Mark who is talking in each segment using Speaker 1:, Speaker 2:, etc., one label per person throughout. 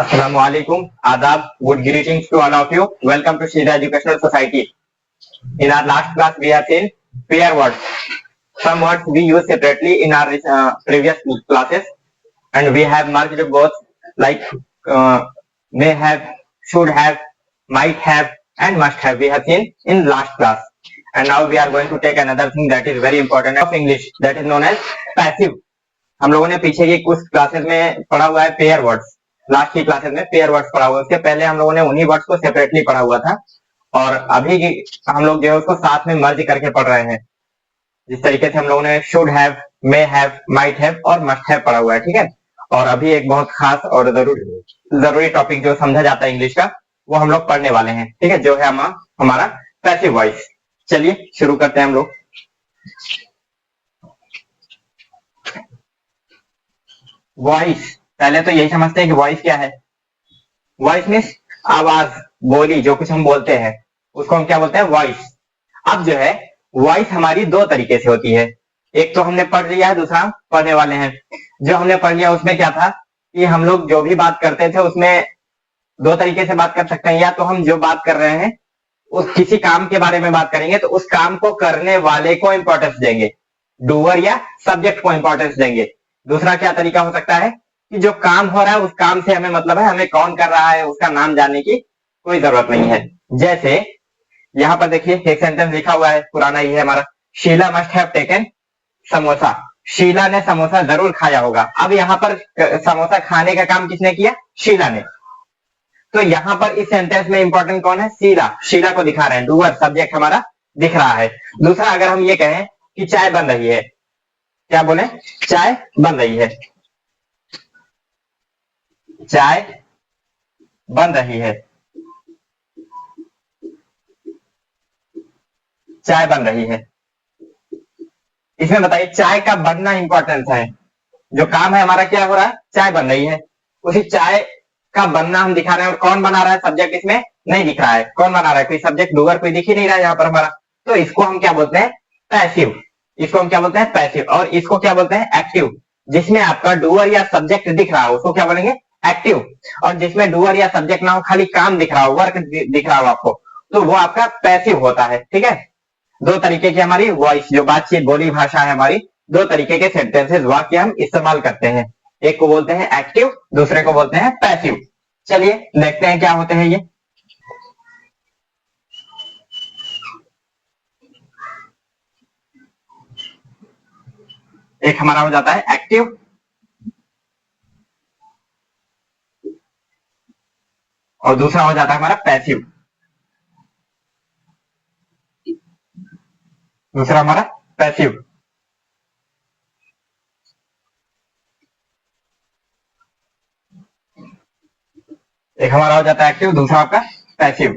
Speaker 1: Assalamualaikum, Adab, good greetings to all of you. Welcome to Shida Educational Society. In our last class, we have seen pair words. Some words we use separately in our previous classes, and we have marked both like may have, should have, might have, and must have. We have seen in last class, and now we are going to take another thing that is very important of English, that is known as passive. हम लोगों ने पीछे की कुछ classes में पढ़ा हुआ है पेयर वर्ड्स, लास्ट की क्लासेस में पेयर वर्ड्स पढ़ा हुआ है। उसके पहले हम लोगों ने उन्हीं वर्ड्स को सेपरेटली पढ़ा हुआ था, और अभी हम लोग जो है उसको साथ में मर्ज करके पढ़ रहे हैं। जिस तरीके से हम लोगों ने should have, may have, might have और मस्ट हैव पढ़ा हुआ है, ठीक है। और अभी एक बहुत खास और जरूरी टॉपिक जो समझा जाता है इंग्लिश का, वो हम लोग पढ़ने वाले हैं, ठीक है, जो है हमारा पैसिव वॉइस। चलिए शुरू करते हैं हम लोग। वॉइस, पहले तो यही समझते हैं कि वॉइस क्या है। वॉइस मीन्स आवाज, बोली, जो कुछ हम बोलते हैं उसको हम क्या बोलते हैं, वॉइस। अब जो है वॉइस हमारी दो तरीके से होती है, एक तो हमने पढ़ लिया है, दूसरा पढ़ने वाले हैं। जो हमने पढ़ लिया उसमें क्या था कि हम लोग जो भी बात करते थे उसमें दो तरीके से बात कर सकते हैं। या तो हम जो बात कर रहे हैं उस किसी काम के बारे में बात करेंगे तो उस काम को करने वाले को इंपॉर्टेंस देंगे, डूअर या सब्जेक्ट को इंपॉर्टेंस देंगे। दूसरा क्या तरीका हो सकता है कि जो काम हो रहा है उस काम से हमें मतलब है, हमें कौन कर रहा है उसका नाम जानने की कोई जरूरत नहीं है। जैसे यहाँ पर देखिए एक सेंटेंस लिखा हुआ है, पुराना ही है हमारा, Sheela must have taken samosa. Sheela ने समोसा जरूर खाया होगा। अब यहाँ पर समोसा खाने का काम किसने किया, शीला ने। तो यहाँ पर इस सेंटेंस में इंपॉर्टेंट कौन है, शीला। शीला को दिखा रहे हैं, डूअर सब्जेक्ट हमारा दिख रहा है। दूसरा अगर हम ये कहें कि चाय बन रही है, क्या बोले, चाय बन रही है, चाय बन रही है, चाय बन रही है। इसमें बताइए चाय का बनना इंपॉर्टेंट है, जो काम है हमारा क्या हो रहा है, चाय बन रही है। उसी चाय का बनना हम दिखा रहे हैं, और कौन बना रहा है, सब्जेक्ट इसमें नहीं दिख रहा है। कौन बना रहा है, कोई सब्जेक्ट डूअर कोई दिख ही नहीं रहा है यहाँ पर हमारा। तो इसको हम क्या बोलते हैं, पैसिव। इसको हम क्या बोलते हैं, पैसिव। और इसको क्या बोलते हैं, एक्टिव। जिसमें आपका डूअर या सब्जेक्ट दिख रहा हो उसको क्या बोलेंगे, एक्टिव। और जिसमें डूअर या सब्जेक्ट ना हो, खाली काम दिख रहा हो, वर्क दिख रहा हो आपको, तो वो आपका पैसिव होता है, ठीक है। दो तरीके की हमारी वॉइस, जो बातचीत बोली भाषा है हमारी, दो तरीके के सेंटेंसेस वाक्य हम इस्तेमाल करते हैं। एक को बोलते हैं एक्टिव, दूसरे को बोलते हैं पैसिव। चलिए देखते हैं क्या होते हैं ये। एक हमारा हो जाता है एक्टिव, और दूसरा हो जाता है हमारा पैसिव। दूसरा हमारा पैसिव। एक हमारा हो जाता है एक्टिव, दूसरा आपका पैसिव।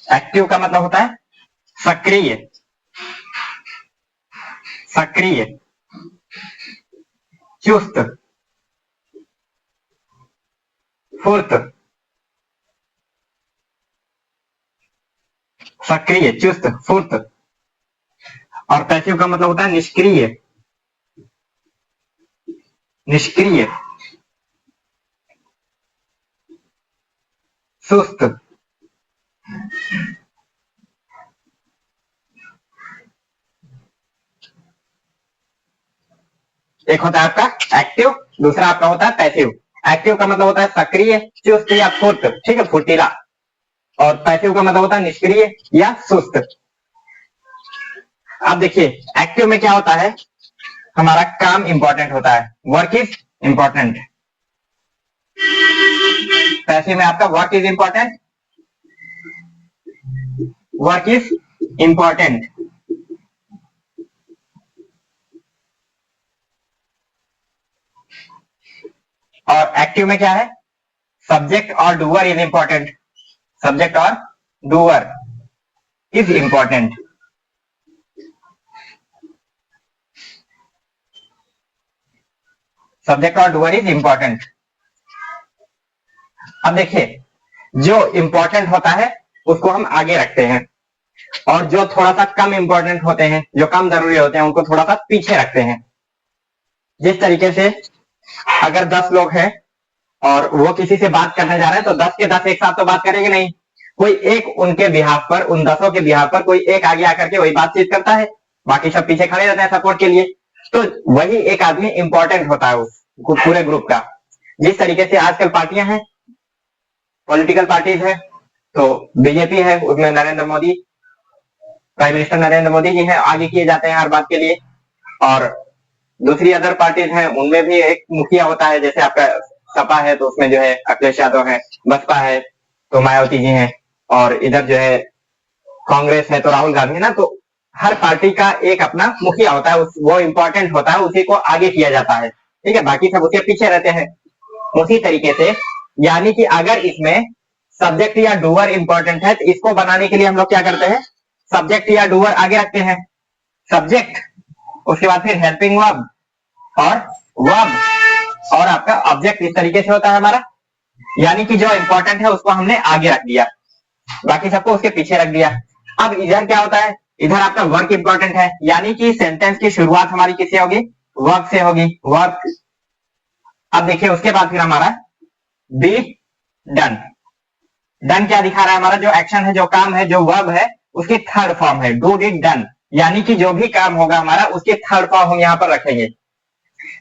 Speaker 1: एक्टिव का मतलब होता है सक्रिय, सक्रिय, चुस्त, फुर्त। सक्रिय, चुस्त, फुर्त। और पैसिव का मतलब होता है निष्क्रिय, निष्क्रिय, सुस्त। एक होता है आपका एक्टिव, दूसरा आपका होता है पैसिव। एक्टिव का मतलब होता है सक्रिय, चुस्त या फुर्त, ठीक है, फुर्तीला। और पैसिव का मतलब होता है निष्क्रिय या सुस्त। अब देखिए एक्टिव में क्या होता है, हमारा काम इंपॉर्टेंट होता है, वर्क इज इंपॉर्टेंट। पैसिव में आपका work is important, work is important. और एक्टिव में क्या है, सब्जेक्ट और डूअर इज इंपॉर्टेंट, सब्जेक्ट और डूअर इज इंपॉर्टेंट। सब्जेक्ट और डूअर इज इंपॉर्टेंट। अब देखिए जो इंपॉर्टेंट होता है उसको हम आगे रखते हैं, और जो थोड़ा सा कम इंपॉर्टेंट होते हैं, जो कम जरूरी होते हैं, उनको थोड़ा सा पीछे रखते हैं। जिस तरीके से अगर 10 लोग हैं और वो किसी से बात करने जा रहे हैं तो 10 के 10 एक साथ तो बात करेंगे नहीं, कोई एक उनके बिहाफ पर, उन 10 के बिहाफ पर कोई एक आगे आकर के वही बातचीत करता है, बाकी सब पीछे खड़े रहते हैं सपोर्ट के लिए। तो वही एक आदमी इंपॉर्टेंट होता है उस पूरे ग्रुप का। जिस तरीके से आजकल पार्टियां हैं, पॉलिटिकल पार्टीज है, तो बीजेपी है, उसमें नरेंद्र मोदी, प्राइम मिनिस्टर नरेंद्र मोदी जी हैं, आगे किए जाते हैं हर बात के लिए। और दूसरी अदर पार्टीज हैं, उनमें भी एक मुखिया होता है, जैसे आपका सपा है तो उसमें जो है अखिलेश यादव है, बसपा है तो मायावती जी हैं, और इधर जो है कांग्रेस है तो राहुल गांधी है ना। तो हर पार्टी का एक अपना मुखिया होता है, वो इंपॉर्टेंट होता है, उसी को आगे किया जाता है, ठीक है, बाकी सब उसके पीछे रहते हैं। उसी तरीके से यानी कि अगर इसमें सब्जेक्ट या डूअर इंपॉर्टेंट है तो इसको बनाने के लिए हम लोग क्या करते हैं, सब्जेक्ट या डूअर आगे रखते हैं, सब्जेक्ट, उसके बाद फिर हेल्पिंग वर्ब और वर्ब और आपका ऑब्जेक्ट, इस तरीके से होता है हमारा। यानी कि जो इंपॉर्टेंट है उसको हमने आगे रख दिया, बाकी सबको उसके पीछे रख दिया। अब इधर क्या होता है, इधर आपका वर्क इंपॉर्टेंट है, यानी कि सेंटेंस की शुरुआत हमारी किससे होगी, वर्क से होगी, वर्क। अब देखिए उसके बाद फिर हमारा बी डन। डन क्या दिखा रहा है, हमारा जो एक्शन है, जो काम है, जो वर्ब है, उसकी थर्ड फॉर्म है डू डिड डन, यानी कि जो भी काम होगा हमारा उसकी थर्ड फॉर्म हम यहाँ पर रखेंगे।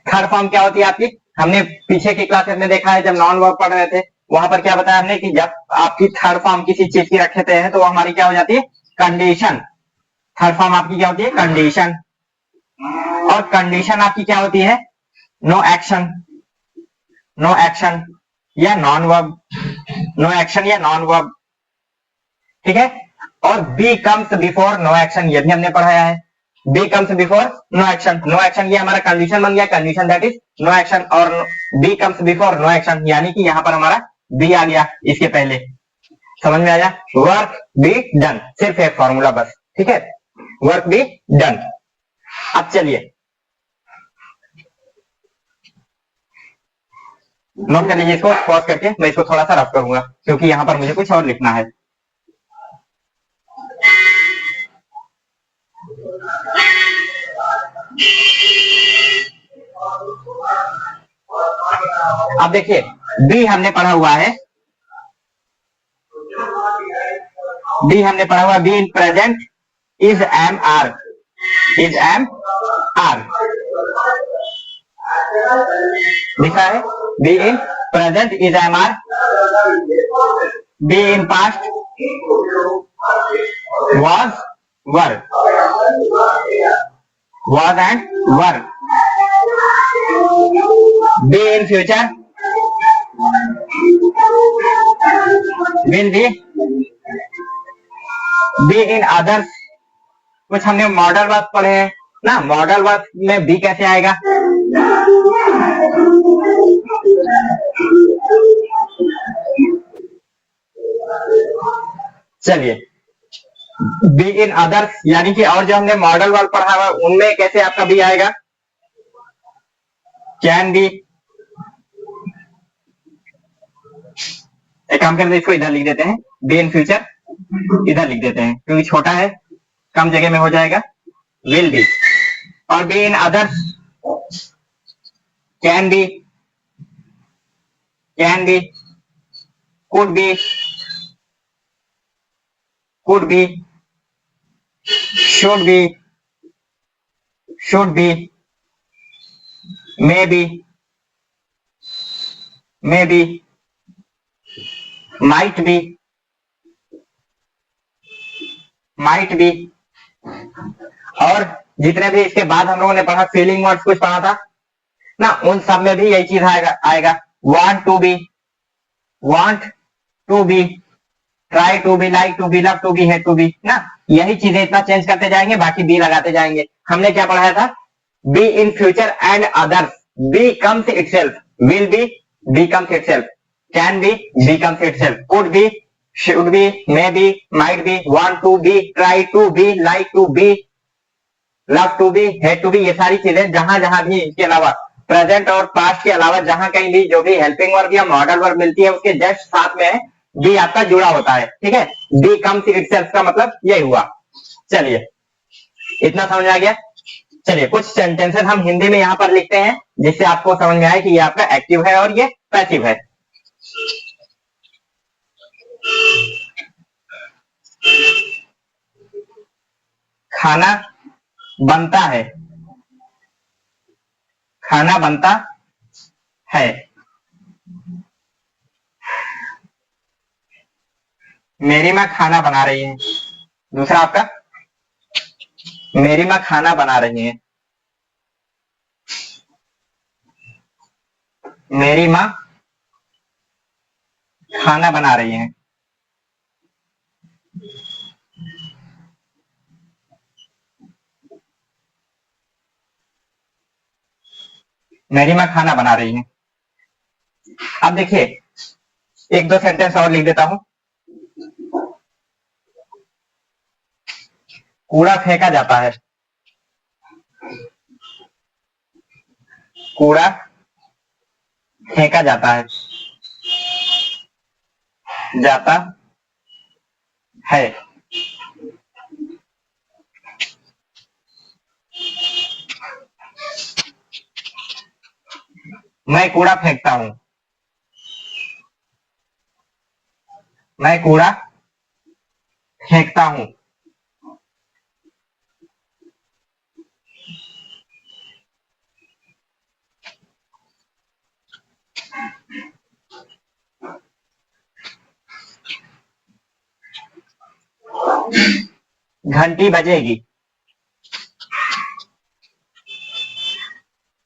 Speaker 1: थर्ड फॉर्म क्या होती है आपकी, हमने पीछे की क्लासेस में देखा है, जब नॉन वर्ब पढ़ रहे थे वहां पर क्या बताया हमने कि जब आपकी थर्ड फॉर्म किसी चीज की रखते हैं तो वो हमारी क्या हो जाती है, कंडीशन। थर्ड फॉर्म आपकी क्या होती है, कंडीशन। और कंडीशन आपकी क्या होती है, नो एक्शन, नो एक्शन या नॉन वर्ब, नो एक्शन या नॉन वर्ब, ठीक है। और be comes before no action, ये भी हमने पढ़ाया है, be comes before no action. No action ये हमारा कंडीशन बन गया, condition that is no action, और be comes before no action यानी कि यहां पर हमारा बी आ गया इसके पहले। समझ में आया, वर्क बी डन, सिर्फ एक फॉर्मूला बस, ठीक है, वर्क बी डन। अब चलिए नोट कर लीजिए इसको, पॉज करके मैं इसको थोड़ा सा रफ करूंगा क्योंकि यहां पर मुझे कुछ और लिखना है। अब देखिए बी हमने पढ़ा हुआ है, बी हमने पढ़ा हुआ, be in present is am are, is am are लिखा है, be in present is am are, be in past was were, was and were, be in future will be in others। कुछ हमने modal verb पढ़े हैं ना, modal verb में B कैसे आएगा, चलिए बी इन अदर्स यानी कि और जो हमने मॉडल वर्ब पढ़ा हुआ उनमें कैसे आपका बी आएगा, कैन बी। एक काम करते हैं, इसको इधर लिख देते हैं, बी इन फ्यूचर इधर लिख देते हैं क्योंकि छोटा है, कम जगह में हो जाएगा, विल बी। और B in others can B, can be, could B, could be, should be, should be, maybe, maybe, might be, might be। और जितने भी इसके बाद हम लोगों ने पढ़ा फीलिंग वर्ड्स कुछ पढ़ा था ना, उन सब में भी यही चीज आएगा want to be, want to be, try to be, like to be, love to be, hate to be ना, यही चीजें इतना चेंज करते जाएंगे, बाकी बी लगाते जाएंगे। हमने क्या पढ़ाया था, be in future and others, be comes itself, will be, be comes itself, can be, be comes itself, could be, should be, may be, might be, want to be, try to be, like to be, love to be, hate to be, ये सारी चीजें जहां जहां भी इसके अलावा present और past के अलावा जहां कहीं भी जो भी हेल्पिंग वर्ब या मॉडल वर्ब मिलती है उसके जस्ट साथ में बी आपका जुड़ा होता है, ठीक है। बी कम्स इटसेल्फ का मतलब यही हुआ, चलिए, इतना समझ आ गया। चलिए, कुछ सेंटेंसेस हम हिंदी में यहाँ पर लिखते हैं जिससे आपको समझ में आए कि ये आपका एक्टिव है और ये पैसिव है। खाना बनता है, खाना बनता है। मेरी माँ खाना बना रही है। दूसरा आपका, मेरी माँ खाना बना रही है। मेरी माँ खाना बना रही है। मेरी माँ खाना बना रही है। अब देखिए, एक दो सेंटेंस और लिख देता हूं। कूड़ा फेंका जाता है। कूड़ा फेंका जाता है, जाता है। मैं कूड़ा फेंकता हूं। मैं कूड़ा फेंकता हूं। घंटी बजेगी।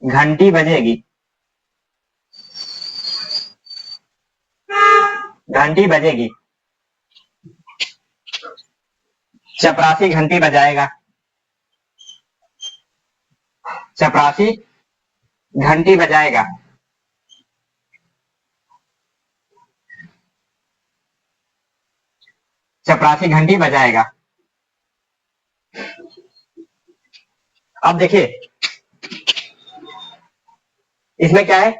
Speaker 1: घंटी बजेगी। घंटी बजेगी। चपरासी घंटी बजाएगा। चपरासी घंटी बजाएगा। चपरासी घंटी बजाएगा। अब देखिए, इसमें क्या है,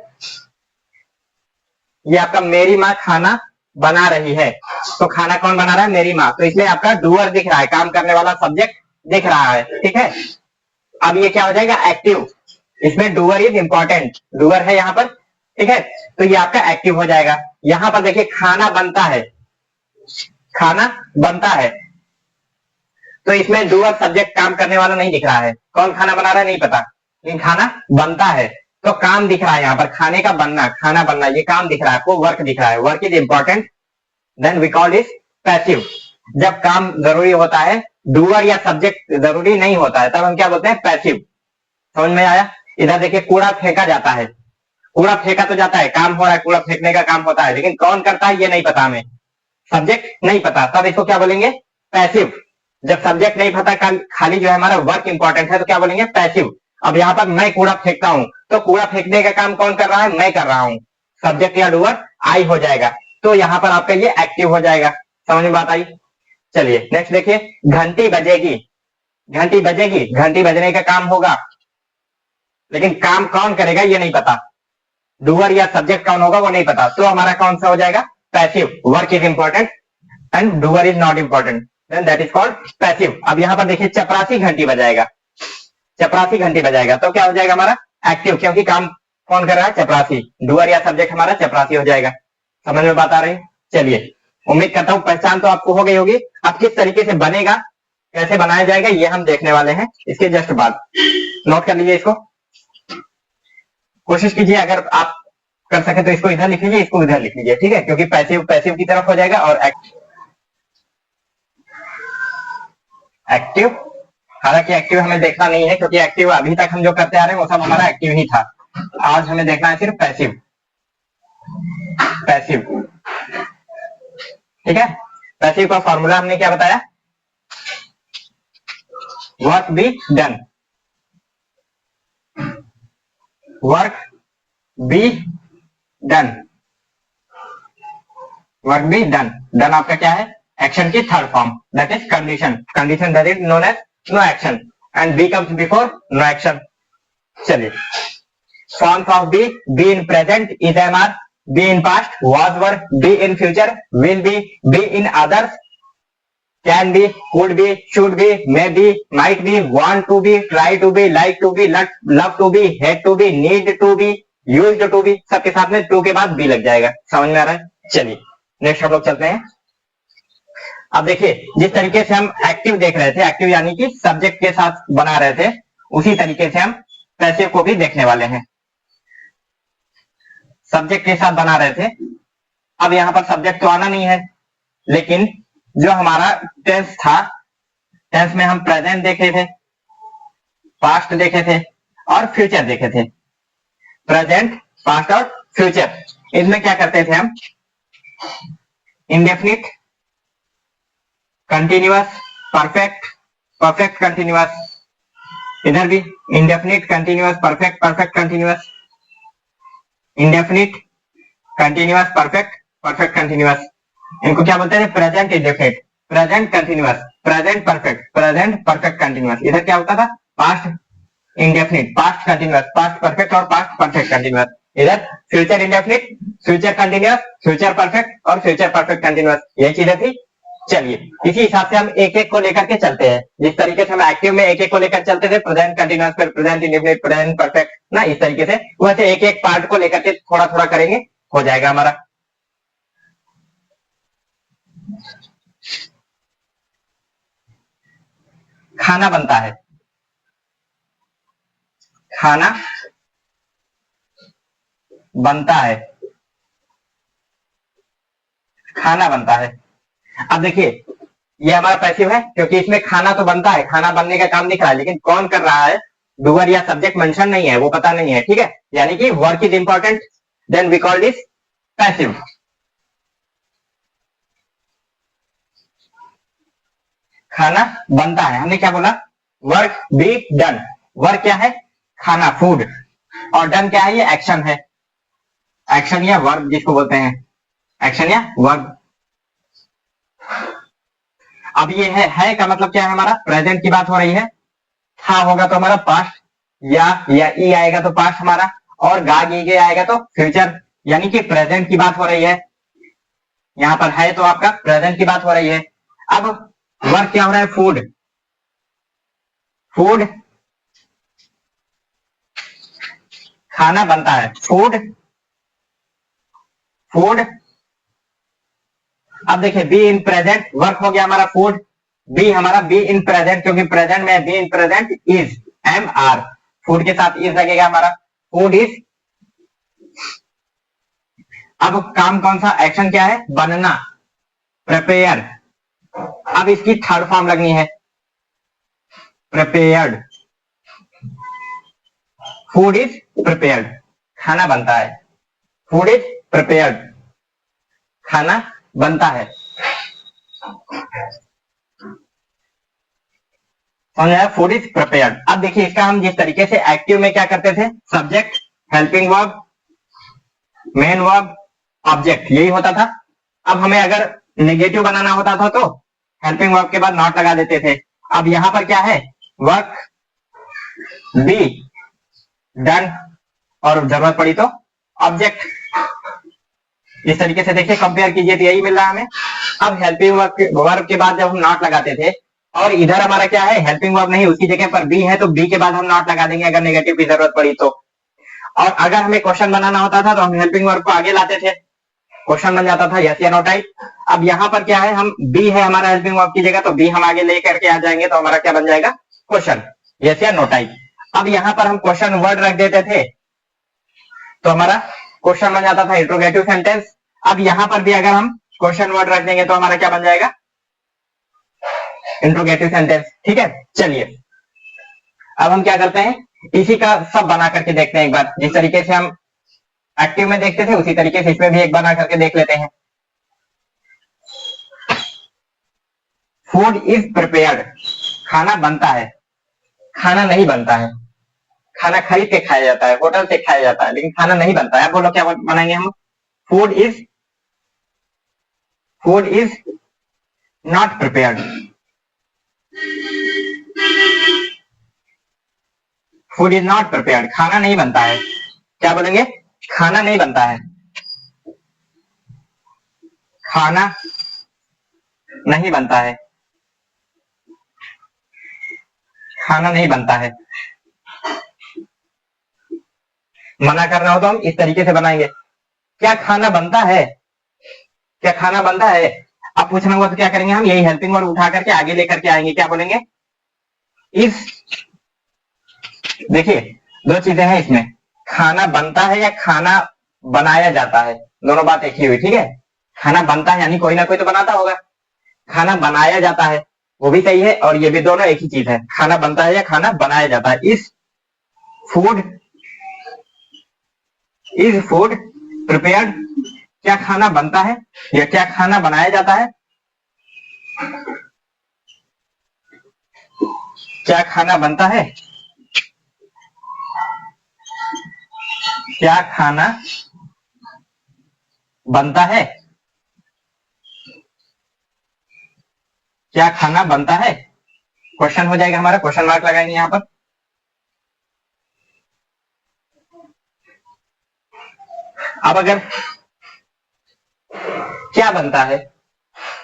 Speaker 1: ये आपका मेरी माँ खाना बना रही है। तो खाना कौन बना रहा है? मेरी माँ। तो इसमें आपका डूअर दिख रहा है, काम करने वाला सब्जेक्ट दिख रहा है। ठीक है, अब ये क्या हो जाएगा? एक्टिव। इसमें डूअर इज इंपॉर्टेंट, डूअर है यहाँ पर। ठीक है, तो ये आपका एक्टिव हो जाएगा। यहाँ पर देखिए, खाना बनता है। खाना बनता है, तो इसमें डूअर सब्जेक्ट काम करने वाला नहीं दिख रहा है। कौन खाना बना रहा है नहीं पता, लेकिन खाना बनता है तो काम दिख रहा है। यहाँ पर खाने का बनना, खाना बनना, ये काम दिख रहा है आपको, वर्क दिख रहा है। Work is important, then we call is passive. जब काम जरूरी होता है, डूअर या सब्जेक्ट जरूरी नहीं होता है, तब हम क्या बोलते हैं? पैसिव। समझ में आया? इधर देखिए, कूड़ा फेंका जाता है। कूड़ा फेंका तो जाता है, काम हो रहा है, कूड़ा फेंकने का काम होता है, लेकिन कौन करता है ये नहीं पता हमें, सब्जेक्ट नहीं पता, तब इसको क्या बोलेंगे? पैसिव। जब सब्जेक्ट नहीं पता, खाली जो है हमारा वर्क इंपॉर्टेंट है, तो क्या बोलेंगे? पैसिव। अब यहाँ पर मैं कूड़ा फेंकता हूं, तो कूड़ा फेंकने का काम कौन कर रहा है? मैं कर रहा हूं। सब्जेक्ट या डूअर आई हो जाएगा, तो यहाँ पर आपका ये एक्टिव हो जाएगा। समझ में बात आई? चलिए नेक्स्ट देखिए, घंटी बजेगी। घंटी बजेगी, घंटी बजने का काम होगा, लेकिन काम कौन करेगा ये नहीं पता। डूअर या सब्जेक्ट कौन होगा वो नहीं पता, तो हमारा कौन सा हो जाएगा? Passive. Work is important and doer is not important, then that is called passive. अब यहाँ पर देखिए, चपरासी घंटी बजाएगा। चपरासी घंटी बजाएगा, तो क्या हो जाएगा हमारा? एक्टिव, क्योंकि काम कौन कर रहा है? चपरासी। डूअर या सब्जेक्ट हमारा चपरासी हो जाएगा। समझ में बात आ रही? चलिए, उम्मीद करता हूं पहचान तो आपको हो गई होगी। अब किस तरीके से बनेगा, कैसे बनाया जाएगा, ये हम देखने वाले हैं इसके जस्ट बाद। नोट कर लीजिए इसको, कोशिश कीजिए अगर आप कर सके तो इसको इधर लिख लीजिए, इसको इधर लिख लीजिए। ठीक है, क्योंकि पैसिव पैसिव की तरफ हो जाएगा और एक्टिव, हालांकि एक्टिव हमें देखना नहीं है, क्योंकि एक्टिव अभी तक हम जो करते आ रहे हैं वो सब हमारा एक्टिव ही था। आज हमें देखना है सिर्फ पैसिव। पैसिव, ठीक है। पैसिव का फॉर्मूला हमने क्या बताया? Work be done. Work be done. Work be done. Done आपका क्या है? एक्शन की third form, that is condition. Condition that is known as no action, and be comes before no action. चलिए, forms of be: be in present is am are, be in past was were, be in future will be in others, can be, could be, should be, may be, might be, want to be, try to be, like to be, love to be, hate to be, need to be, used to be, सबके साथ में to के बाद B लग जाएगा। समझ में आ रहा है? चलिए नेक्स्ट हम लोग चलते हैं। अब देखिए जिस तरीके से हम एक्टिव देख रहे थे, एक्टिव यानी कि सब्जेक्ट के साथ बना रहे थे, उसी तरीके से हम पैसिव को भी देखने वाले हैं। सब्जेक्ट के साथ बना रहे थे, अब यहां पर सब्जेक्ट तो आना नहीं है, लेकिन जो हमारा टेंस था, टेंस में हम प्रेजेंट देखे थे, पास्ट देखे थे और फ्यूचर देखे थे। प्रेजेंट, पास्ट और फ्यूचर, इसमें क्या करते थे हम? Indefinite, continuous, perfect, perfect continuous, इधर भी indefinite, continuous, perfect, perfect continuous, indefinite, continuous, perfect, perfect continuous. इनको क्या बोलते हैं? Present indefinite, present continuous, present perfect, present perfect continuous. इधर क्या होता था? Past indefinite, past continuous, past perfect और पास्ट परफेक्ट कंटिन्यूअस। इधर future indefinite, future continuous, future perfect और फ्यूचर परफेक्ट कंटिन्यूअस, ये चीजें थी। चलिए इसी हिसाब से हम एक एक को लेकर के चलते हैं। जिस तरीके से हम एक्टिव में एक एक को लेकर चलते थे, प्रेजेंट कंटिन्यूअस, फिर प्रेजेंट इंडेफिनिट, प्रेजेंट परफेक्ट, ना इस तरीके से, वैसे एक एक पार्ट को लेकर के थोड़ा थोड़ा करेंगे, हो जाएगा हमारा। खाना बनता है, खाना बनता है, खाना बनता है। अब देखिए ये हमारा पैसिव है, क्योंकि इसमें खाना तो बनता है, खाना बनने का काम दिख रहा है, लेकिन कौन कर रहा है, डूअर या सब्जेक्ट मेंशन नहीं है, वो पता नहीं है, ठीक है। यानी कि work is important, then we call this passive. खाना बनता है, हमने क्या बोला? Work be done. वर्क क्या है? खाना, फूड, और डन क्या है? ये एक्शन है, एक्शन या वर्ब जिसको बोलते हैं, एक्शन या वर्ब। अब ये है का मतलब क्या है? हमारा प्रेजेंट की बात हो रही है, था होगा तो हमारा पास्ट, या ई आएगा तो पास्ट हमारा, और गा गी गे आएगा तो फ्यूचर, यानी कि प्रेजेंट की बात हो रही है। यहां पर है तो आपका प्रेजेंट की बात हो रही है। अब वर्क क्या हो रहा है? फूड, फूड, खाना बनता है, फूड, फूड। अब देखिए बी इन प्रेजेंट, वर्क हो गया हमारा फूड, बी हमारा बी इन प्रेजेंट, क्योंकि प्रेजेंट में be in present is, am are, food के साथ इज लगेगा हमारा, फूड इज। अब काम कौन सा? एक्शन क्या है? बनना, प्रिपेयर। अब इसकी थर्ड फॉर्म लगनी है, प्रिपेयर्ड, फूड इज प्रिपेयर्ड, खाना बनता है, फूड इज प्रिपेयर्ड, खाना बनता है। समझ आया? Food is prepared. अब देखिए इसका हम जिस तरीके से एक्टिव में क्या करते थे, subject, helping verb, main verb, object, यही होता था। अब हमें अगर नेगेटिव बनाना होता था तो हेल्पिंग वर्ब के बाद नॉट लगा देते थे। अब यहां पर क्या है? वर्क, बी, डन, और जरूरत पड़ी तो ऑब्जेक्ट। इस तरीके से देखिए कंपेयर कीजिए तो यही मिल रहा है हमें। अब हेल्पिंग वर्ब के बाद जब हम नॉट लगाते थे, और इधर हमारा क्या है? हेल्पिंग वर्ब नहीं, उसकी जगह पर बी है, तो बी के बाद हम नॉट लगा देंगे अगर नेगेटिव की जरूरत पड़ी तो। और अगर हमें क्वेश्चन बनाना होता था तो हम हेल्पिंग वर्ब को आगे लाते थे, क्वेश्चन बन जाता था यस या नो टाइप। अब यहाँ पर क्या है? हम बी है हमारा हेल्पिंग वर्ब की जगह, तो बी हम आगे लेकर के आ जाएंगे, तो हमारा क्या बन जाएगा? क्वेश्चन, यस या नो टाइप। अब यहाँ पर हम क्वेश्चन वर्ड रख देते थे तो हमारा क्वेश्चन बन जाता था इंट्रोगेटिव सेंटेंस। अब यहां पर भी अगर हम क्वेश्चन वर्ड रख देंगे तो हमारा क्या बन जाएगा? इंट्रोगेटिव सेंटेंस, ठीक है। चलिए अब हम क्या करते हैं, इसी का सब बना करके देखते हैं एक बार। जिस तरीके से हम एक्टिव में देखते थे उसी तरीके से इसमें भी एक बना करके देख लेते हैं। फूड इज प्रिपेयर्ड, खाना बनता है, खाना नहीं बनता है। खाना खरीद के खाया जाता है, होटल से खाया जाता है, लेकिन खाना नहीं बनता है। अब बोलो क्या बनाएंगे हम? Food is not prepared, food is not prepared, खाना नहीं बनता है। क्या बोलेंगे? खाना नहीं बनता है, खाना नहीं बनता है। खाना नहीं बनता है। मना करना हो तो हम इस तरीके से बनाएंगे, क्या खाना बनता है, क्या खाना बनता है। अब पूछना होगा तो क्या करेंगे हम, यही हेल्पिंग वर्ब उठा करके आगे लेकर के आएंगे, क्या बोलेंगे, इस। देखिए दो चीजें हैं इसमें, खाना बनता है या खाना बनाया जाता है, दोनों बात एक ही हुई, ठीक है। खाना बनता है यानी कोई ना कोई तो बनाता होगा, खाना बनाया जाता है वो भी सही है, और ये भी दोनों एक ही चीज है, खाना बनता है या खाना बनाया जाता है। फूड इज फूड प्रिपेयर्ड, क्या खाना बनता है या क्या खाना बनाया जाता है, क्या खाना बनता है, क्या खाना बनता है, क्या खाना बनता है, क्वेश्चन हो जाएगा हमारा, क्वेश्चन मार्क लगाएंगे यहां पर। अब अगर क्या बनता है,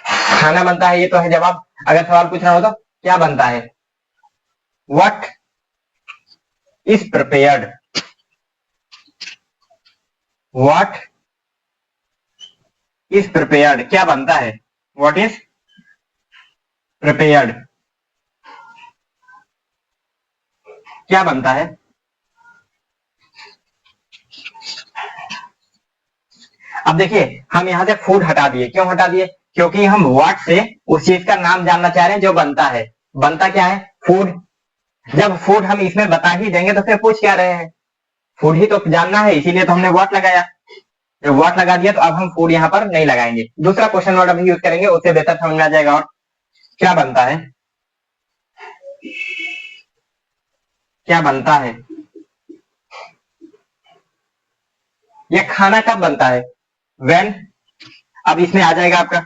Speaker 1: खाना बनता है ये तो है जवाब, अगर सवाल पूछना हो तो क्या बनता है, what is prepared, what is prepared, क्या बनता है, व्हाट इज प्रिपेयर्ड, क्या बनता है। अब देखिए हम यहां से फूड हटा दिए, क्यों हटा दिए, क्योंकि हम व्हाट से उस चीज का नाम जानना चाह रहे हैं जो बनता है, बनता क्या है, फूड। जब फूड हम इसमें बता ही देंगे तो फिर पूछ क्या रहे हैं, फूड ही तो जानना है, इसीलिए तो हमने व्हाट लगाया। जब व्हाट लगा दिया तो अब हम फूड यहाँ पर नहीं लगाएंगे, दूसरा क्वेश्चन वर्ड अभी यूज करेंगे, उससे बेहतर समझ में आ जाएगा। और क्या बनता है, क्या बनता है, यह खाना कब बनता है, व्हेन। अब इसमें आ जाएगा आपका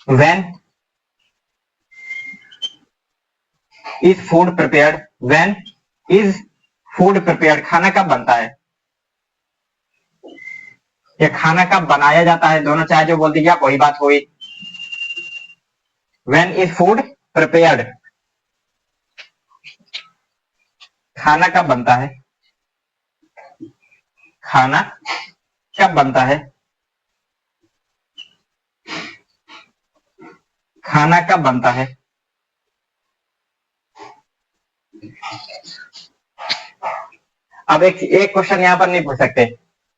Speaker 1: when is food prepared, when is food prepared, खाना कब बनता है, या खाना कब बनाया जाता है, दोनों चाहे जो बोल दीजिए आप वही बात हुई। व्हेन इज फूड प्रिपेयर्ड, खाना कब बनता है, खाना कब बनता है, खाना कब बनता है। अब एक क्वेश्चन यहाँ पर नहीं पूछ सकते,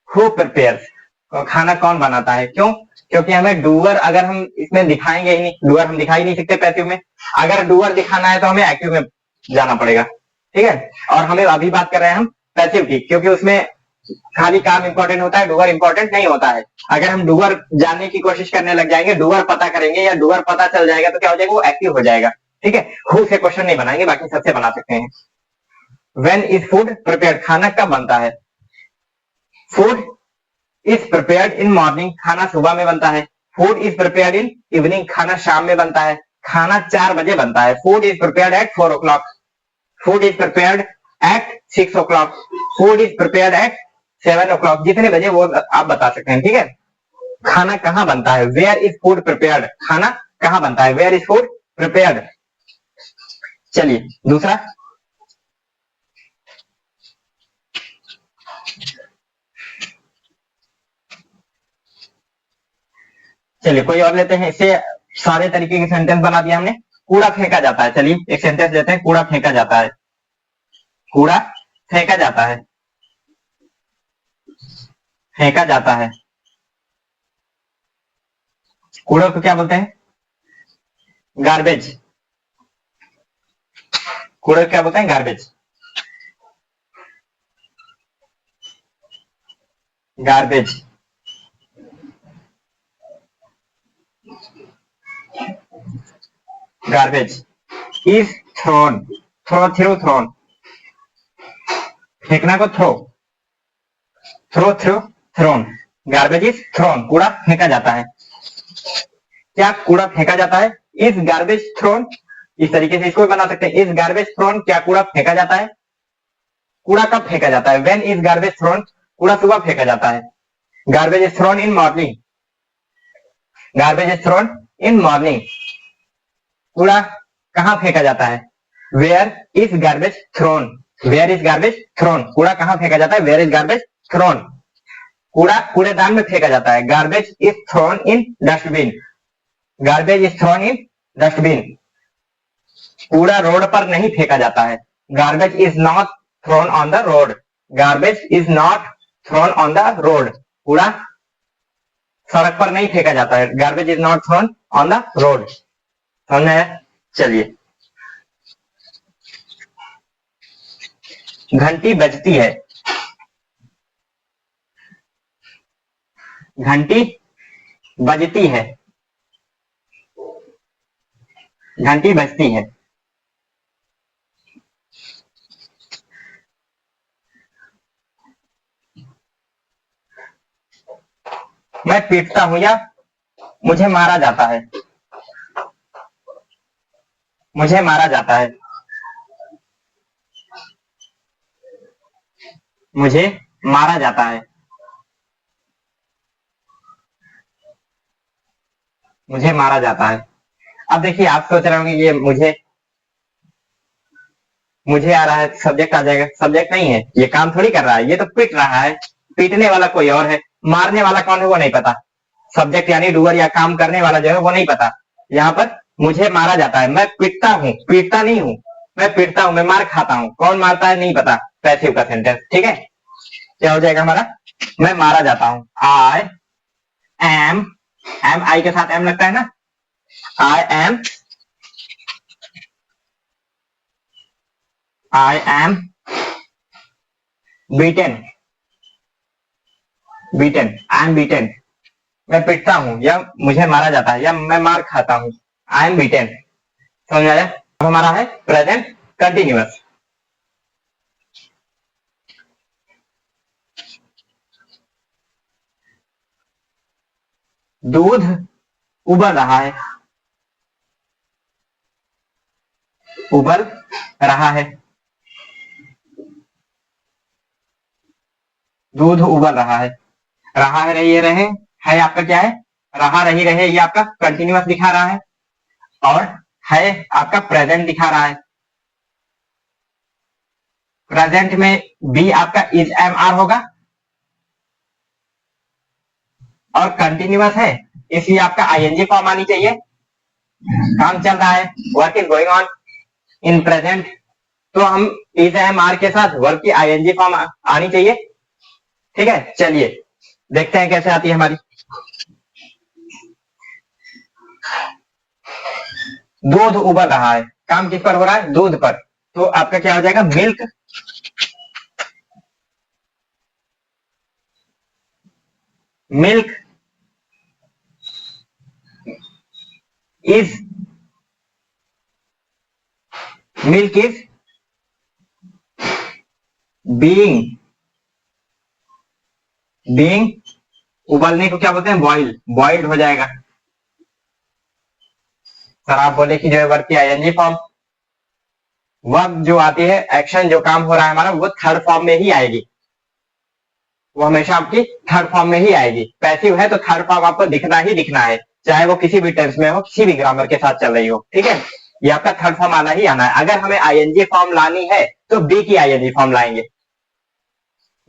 Speaker 1: हु प्रिपेयर्स, खाना कौन बनाता है, क्यों, क्योंकि हमें डूअर अगर हम इसमें दिखाएंगे ही नहीं, डूअर हम दिखा ही नहीं सकते पैसिव में, अगर डूअर दिखाना है तो हमें एक्टिव में जाना पड़ेगा, ठीक है। और हमें अभी बात कर रहे हैं हम पैसिव की, क्योंकि उसमें खाली काम इंपॉर्टेंट होता है, डूअर इंपॉर्टेंट नहीं होता है। अगर हम डूअर जानने की कोशिश करने लग जाएंगे, डूअर पता करेंगे या डूअर पता चल जाएगा तो क्या हो जाएगा, वो एक्टिव हो जाएगा, ठीक है। हु से क्वेश्चन नहीं बनाएंगे, बाकी सबसे बना सकते हैं। व्हेन इज फूड प्रिपेयर्ड, खाना कब बनता है, food is prepared in morning, खाना सुबह में बनता है। Food is prepared in evening, खाना शाम में बनता है। खाना 4 बजे बनता है। Food is prepared at 4 o'clock, food is prepared at 6 o'clock, food is prepared at 7 o'clock, जितने बजे वो आप बता सकते हैं, ठीक है। खाना कहाँ बनता है, वेयर इज फूड प्रिपेयर्ड, खाना कहाँ बनता है, वेयर इज फूड प्रिपेयर्ड। चलिए दूसरा, चलिए कोई और लेते हैं, इससे सारे तरीके के सेंटेंस बना दिया हमने। कूड़ा फेंका जाता है, चलिए एक सेंटेंस देते हैं, कूड़ा फेंका जाता है, कूड़ा फेंका जाता है, फेंका जाता है, कूड़ा को क्या बोलते हैं, गार्बेज, कूड़ा को क्या बोलते हैं, garbage, garbage. Garbage is thrown, throw thrown, फेंकना को throw, throw thrown, garbage is thrown, कूड़ा फेंका जाता है। क्या कूड़ा फेंका जाता है, इज गार्बेज थ्रोन, इस तरीके से इसको भी बना सकते हैं, इज गार्बेज थ्रोन, क्या कूड़ा फेंका जाता है। कूड़ा कब फेंका जाता है, व्हेन इज गार्बेज थ्रोन, कूड़ा सुबह फेंका जाता है। Garbage is thrown in morning, garbage is thrown in morning, कूड़ा कहाँ फेंका जाता है? Where is garbage thrown? Where is garbage thrown? कूड़ा कहाँ फेंका जाता है? Where is garbage thrown? कूड़ा कूड़ेदान में फेंका जाता है। Garbage is thrown in dustbin. Garbage is thrown in dustbin. कूड़ा रोड पर नहीं फेंका जाता है। Garbage is not thrown on the road. Garbage is not thrown on the road. कूड़ा सड़क पर नहीं फेंका जाता है। Garbage is not thrown on the road. समझ में आया? चलिए, घंटी बजती है। घंटी बजती है। घंटी बजती है। मैं पीटता हूं या मुझे मारा जाता है। मुझे मारा जाता है। मुझे मारा जाता है। मुझे मारा जाता है। अब देखिए, आप सोच रहे होंगे ये मुझे आ रहा है, सब्जेक्ट आ जाएगा। सब्जेक्ट नहीं है, ये काम थोड़ी कर रहा है, ये तो पीट रहा है। पीटने वाला कोई और है, मारने वाला कौन है वो नहीं पता। सब्जेक्ट यानी डूअर या काम करने वाला जो है वो नहीं पता। यहाँ पर मुझे मारा जाता है, मैं पीटता हूँ, पीटता नहीं हूँ। मैं पीटता हूँ, मैं मार खाता हूँ, कौन मारता है नहीं पता। पैसिव का सेंटेंस। ठीक है, क्या हो जाएगा हमारा? मैं मारा जाता हूँ। आई एम, एम आई के साथ एम लगता है ना। I am beaten. Beaten, I am beaten. मैं पिटता हूँ या मुझे मारा जाता है या मैं मार खाता हूँ। I am beaten. समझ आया? अब हमारा है प्रेजेंट कंटिन्यूअस। दूध उबल रहा है। उबल रहा है। दूध उबल रहा है। रहा है, रही है, रहे है आपका क्या है? रहा, रही, रहे, ये आपका कंटिन्यूअस दिखा रहा है। और है आपका प्रेजेंट दिखा रहा है। प्रेजेंट में बी आपका इज एम आर होगा और कंटिन्यूअस है, इसलिए आपका आईएनजी फॉर्म आनी चाहिए। काम चल रहा है, work is going on in present, तो हम इज एम आर के साथ वर्क की आईएनजी फॉर्म आनी चाहिए। ठीक है, चलिए देखते हैं कैसे आती है हमारी। दूध उबल रहा है, काम किस पर हो रहा है? दूध पर। तो आपका क्या हो जाएगा? Milk. Milk is, milk is being, being, उबलने को क्या बोलते हैं? बॉइल, बॉइल्ड हो जाएगा। सर आप बोले कि जो है वर्क की आईएनजी फॉर्म, वर्क जो आती है, एक्शन जो काम हो रहा है हमारा, वो थर्ड फॉर्म में ही आएगी। वो हमेशा आपकी थर्ड फॉर्म में ही आएगी। पैसिव है तो थर्ड फॉर्म आपको दिखना ही दिखना है, चाहे वो किसी भी टेंस में हो, किसी भी ग्रामर के साथ चल रही हो। ठीक है, ये आपका थर्ड फॉर्म आना ही आना है। अगर हमें आईएनजी फॉर्म लानी है तो बी की आईएनजी फॉर्म लाएंगे।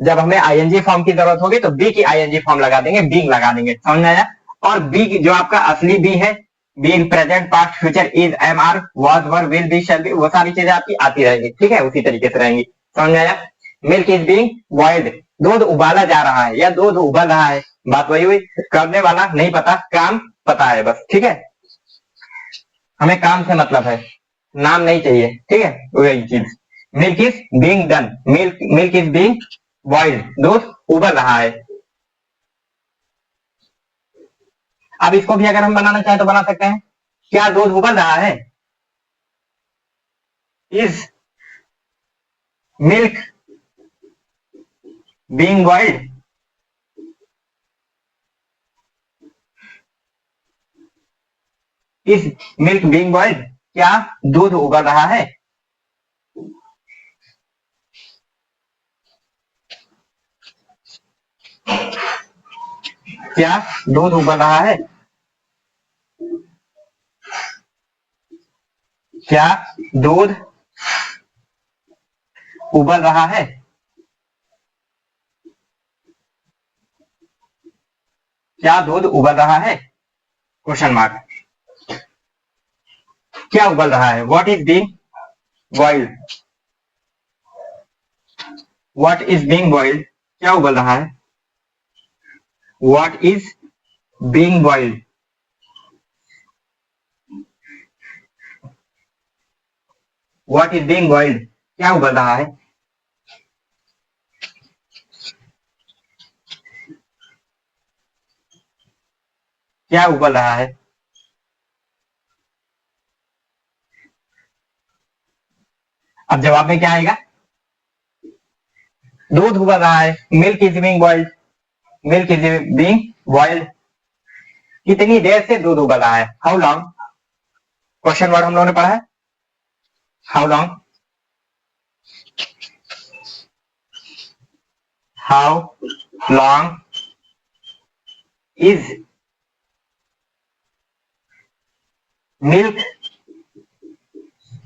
Speaker 1: जब हमें आईएनजी फॉर्म की जरूरत होगी तो बी की आईएनजी फॉर्म लगा देंगे, बीइंग लगा देंगे। समझ में आया? और बी जो आपका असली बी है, be in present past future is am are was were will be shall be, वो सारी चीजें आपकी आती रहेंगी। ठीक है, उसी तरीके से रहेंगी। समझ में आया? मिल्क इज बीइंग बॉइल्ड, दूध उबाला जा रहा है या दूध उबल रहा है, बात वही हुई। करने वाला नहीं पता, काम पता है बस। ठीक है, हमें काम से मतलब है, नाम नहीं चाहिए। ठीक है, वही चीज। Milk is being done, milk is being boiled, दूध उबल रहा है। अब इसको भी अगर हम बनाना चाहें तो बना सकते हैं। क्या दूध उबल रहा है? Is milk being boiled? Is milk being boiled? क्या दूध उबल रहा है? क्या दूध उबल रहा है? क्या दूध उबल रहा है? क्या दूध उबल रहा है? Question mark. क्या उबल रहा है? What is being boiled? What is being boiled? क्या उबल रहा है? What is being boiled? What is being boiled? क्या उबल रहा है? क्या उबल रहा है? अब जवाब में क्या आएगा? दूध उबल रहा है। Milk is being boiled. Milk is being boiled. कितनी देर से दूध उबल रहा है? How long? क्वेश्चन वर्ड हम लोगों ने पढ़ा है। How long? How long is milk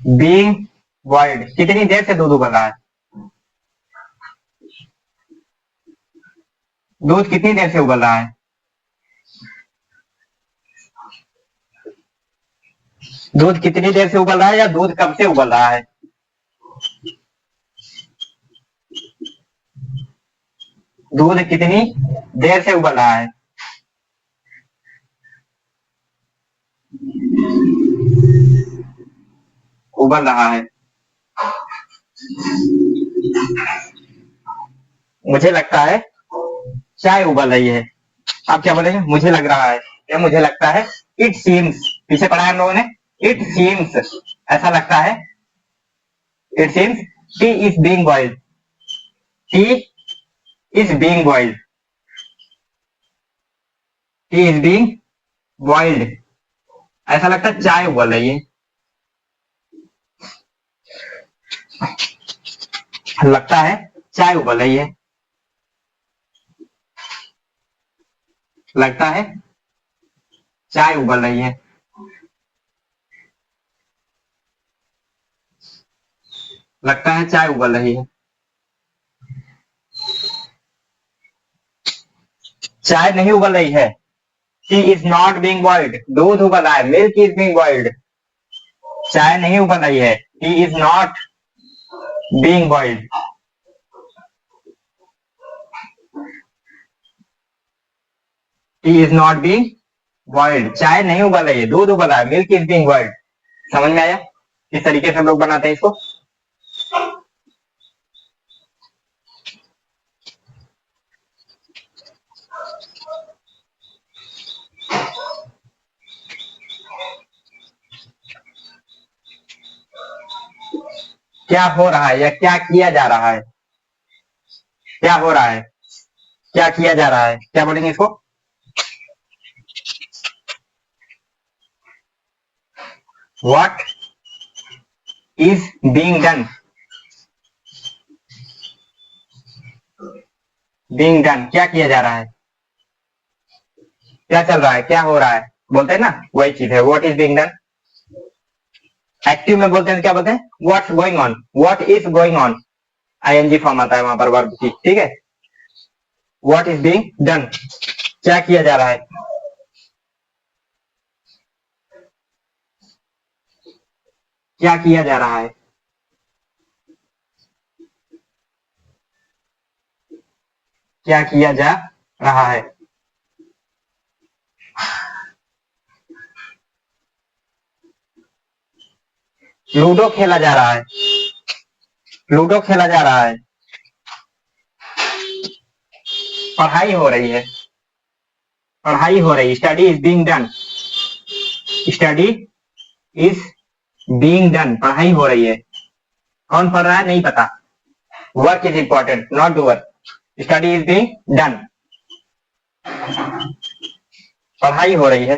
Speaker 1: being boiled? कितनी देर से दूध उबल रहा है? दूध कितनी देर से उबल रहा है? दूध कितनी देर से उबल रहा है या दूध कब से उबल रहा है? दूध कितनी देर से उबल रहा है? उबल रहा है। मुझे लगता है चाय उबल रही है। आप क्या बोलेंगे? मुझे लग रहा है या मुझे लगता है? It seems. पीछे पढ़ा है हम लोगों ने। इट सीम्स, ऐसा लगता है। It seems T is being boiled. T is being boiled. T is being boiled. ऐसा लगता है चाय उबल रही है। लगता है चाय उबल रही है। लगता है चाय उबल रही है। लगता है चाय उबल रही है। चाय नहीं उबल रही है। T is not being boiled. दूध उबल रहा है। Milk is being boiled. चाय नहीं उबल रही है। T is not being boiled. T is not being boiled. चाय नहीं उबल रही है, दूध उबल रहा है। Milk is being boiled. समझ में आया किस तरीके से हम लोग बनाते हैं इसको? क्या हो रहा है या क्या किया जा रहा है? क्या हो रहा है? क्या किया जा रहा है? क्या बोलेंगे इसको? What is being done? Being done, क्या किया जा रहा है? क्या चल रहा है? क्या हो रहा है? बोलते हैं ना, वही चीज है। What is being done. Active में बोलते हैं तो क्या बोलते हैं? What's going on. What is going on, ING form आता है वहां पर वर्ब की। ठीक है। व्हाट इज बीइंग डन, क्या किया जा रहा है? क्या किया जा रहा है? क्या किया जा रहा है? लूडो खेला जा रहा है। लूडो खेला जा रहा है। पढ़ाई हो रही है। पढ़ाई हो रही है। Study is being done. Study is being done, पढ़ाई हो रही है। कौन पढ़ रहा है नहीं पता। Work is important, not doer. Study is being done, पढ़ाई हो रही है।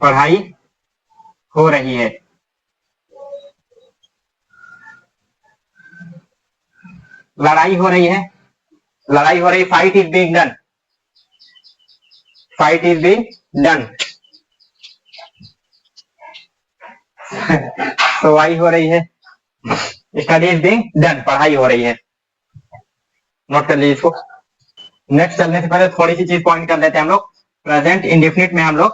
Speaker 1: पढ़ाई हो रही है। लड़ाई हो रही है। लड़ाई हो रही। Fight is being done. Fight is being done, सुवाई हो रही है, स्टडी इज बीइंग डन, पढ़ाई हो रही है। नोट कर लीजिए इसको। नेक्स्ट चलने से पहले थोड़ी सी चीज पॉइंट कर लेते हैं हम लोग। प्रेजेंट इंडेफिनिट में हम लोग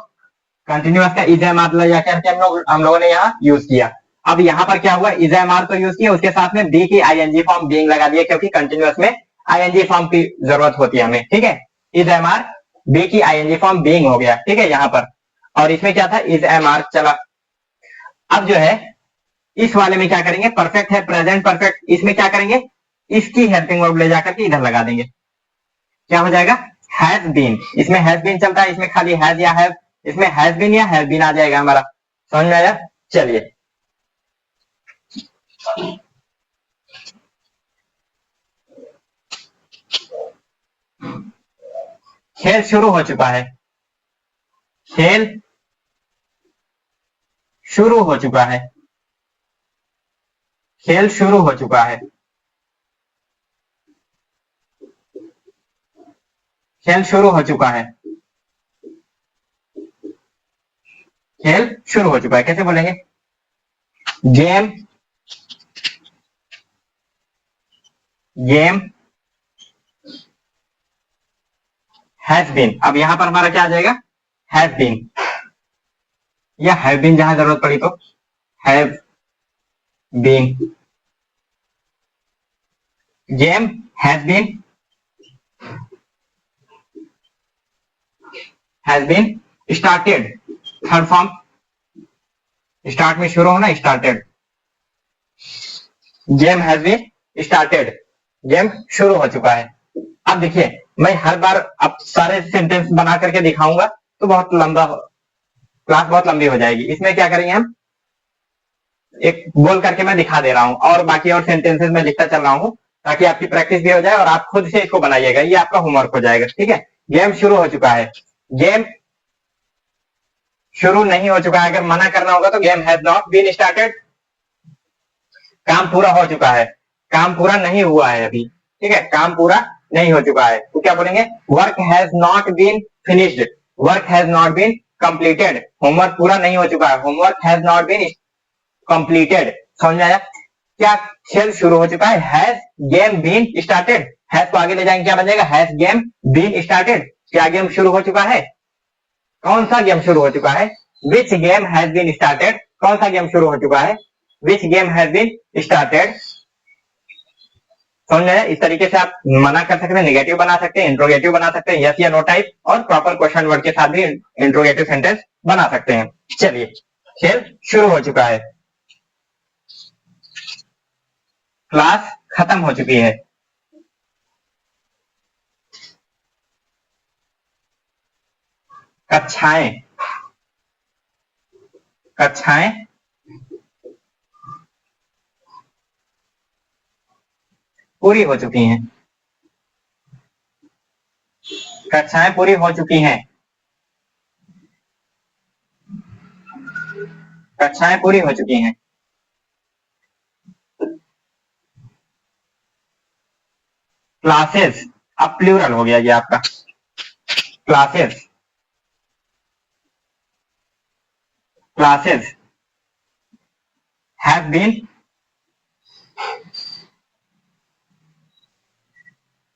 Speaker 1: कंटिन्यूअस का इज एम आर लगा करके हम लोगों ने यहाँ यूज किया। अब यहाँ पर क्या हुआ, इज एम आर तो यूज किया, उसके साथ में बी की आईएनजी फॉर्म बीइंग लगा दिया, क्योंकि कंटिन्यूअस में आईएनजी फॉर्म की जरूरत होती है हमें, ठीक है। इज एम आर बी की आईएनजी फॉर्म बीइंग हो गया, ठीक है यहाँ पर। और इसमें क्या था, इज एम आर चला। अब जो है इस वाले में क्या करेंगे, परफेक्ट है, प्रेजेंट परफेक्ट, इसमें क्या करेंगे, इसकी हेल्पिंग वर्ब ले जाकर के इधर लगा देंगे। क्या हो जाएगा, हैज बीन। इसमें हैज बीन चलता है, इसमें खाली हैज या हैव, इसमें हैज बीन या हैव बीन आ जाएगा हमारा। समझ में आया। चलिए खेल शुरू हो चुका है, खेल शुरू हो चुका है, खेल शुरू हो चुका है, खेल शुरू हो चुका है, खेल शुरू हो चुका है। कैसे बोलेंगे, गेम, गेम हैज बीन। अब यहां पर हमारा क्या आ जाएगा, हैज बीन, या हैव बीन जहां जरूरत पड़ी तो have been. Game has been, has been started, third form, start में शुरू होना, started. Game has been started, game शुरू हो चुका है। अब देखिए मैं हर बार अब सारे सेंटेंस बना करके दिखाऊंगा तो बहुत लंबा, क्लास बहुत लंबी हो जाएगी। इसमें क्या करेंगे हम, एक बोल करके मैं दिखा दे रहा हूं और बाकी और सेंटेंसेस में लिखता चल रहा हूं, ताकि आपकी प्रैक्टिस भी हो जाए और आप खुद से इसको बनाइएगा, ये आपका होमवर्क हो जाएगा, ठीक है। गेम शुरू हो चुका है, गेम शुरू नहीं हो चुका है, अगर मना करना होगा तो game has not been started. काम पूरा हो चुका है, काम पूरा नहीं हुआ है अभी, ठीक है, काम पूरा नहीं हो चुका है तो क्या बोलेंगे, work has not been finished, work has not been completed, homework पूरा नहीं हो चुका है, homework has not been completed. समझ में आया। क्या खेल शुरू हो चुका है, has game been started, has को आगे ले जाएंगे क्या बन जाएगा, हैज गेम बीन स्टार्टेड। क्या गेम शुरू हो चुका है, कौन सा गेम शुरू हो चुका है, which game has been started, कौन सा गेम शुरू हो चुका है, which game has been started. समझ में। इस तरीके से आप मना कर सकते हैं, नेगेटिव बना सकते हैं, इंट्रोगेटिव बना सकते हैं, यस या नो टाइप, और प्रॉपर क्वेश्चन वर्ड के साथ भी इंट्रोगेटिव सेंटेंस बना सकते हैं। चलिए, खेल शुरू हो चुका है, क्लास खत्म हो चुकी है, कक्षाएं, कक्षाएं पूरी हो चुकी हैं, कक्षाएं पूरी हो चुकी हैं, कक्षाएं पूरी हो चुकी हैं। क्लासेस, अब प्लूरल हो गया ये आपका, classes, classes have been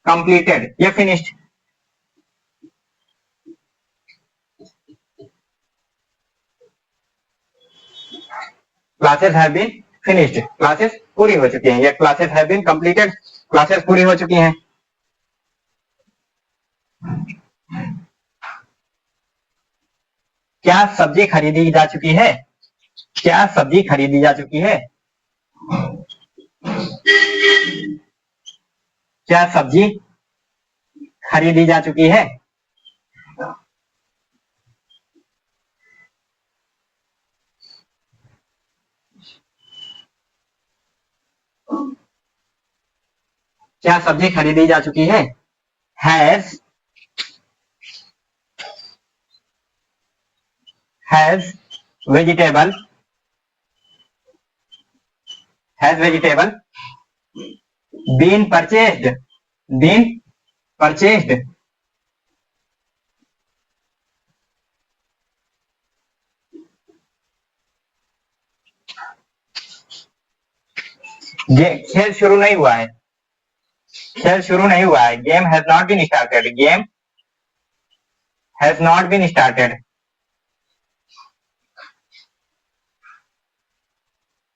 Speaker 1: completed या finished, classes have been finished, classes पूरी हो चुकी हैं, या classes have been completed, classes पूरी हो चुकी हैं। क्या सब्जी खरीदी जा चुकी है, क्या सब्जी खरीदी जा चुकी है, क्या सब्जी खरीदी जा चुकी है। क्या सब्जी खरीदी जा चुकी है, has, has vegetable, has vegetable been purchased, been purchased. खेल शुरू नहीं हुआ है, खेल शुरू नहीं हुआ है। Game has not been started, game has not been started,